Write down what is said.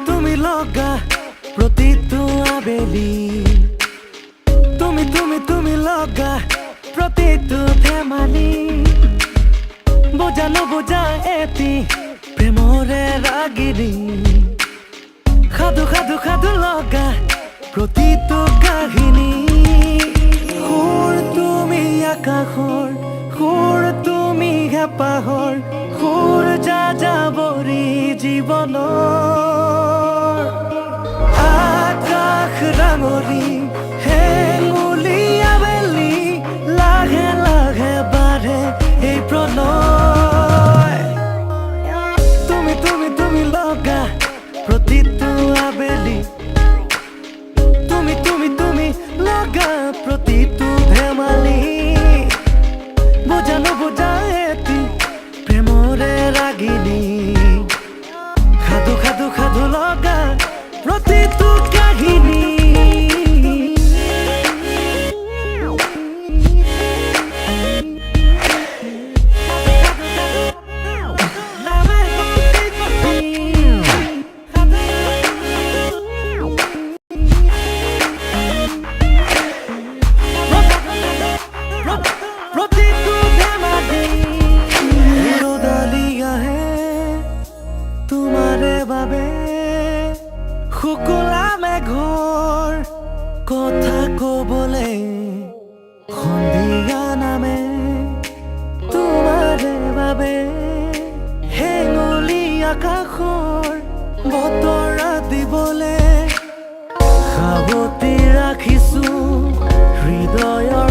তুমি লগা প্ৰতিটো আবেলি তুমি লগা প্ৰতিটো ধেমালি বুজা নুবুজা এটি প্ৰেমৰে ৰাগিনী সাধু লগা প্ৰতিটো কাহিনী সুৰ তুমি আকাশৰ সুৰ তুমি হেঁপাহৰ সুৰ যাযাবৰী জীৱনৰ আকাশ ডাঙৰি হেঙুলি আবেলি লাহে লাহে বাঢ়ে এই প্ৰণয় তুমি লগা প্ৰতিটো আবেলি তুমি লগা প্ৰতিটো ধেমালি বুজা নুবুজা এটি প্ৰেমৰে ৰাগিনী সাধু লগা প্ৰতিটো কাহিনী তোমাৰে বাবে শুকুলা মেঘৰ কথা কবলে সন্ধিয়া নামে তোমাৰে বাবে হেঙুলি আকাশৰ বতৰা দিবলে সাৱটি ৰাখিছো হৃদয়ৰ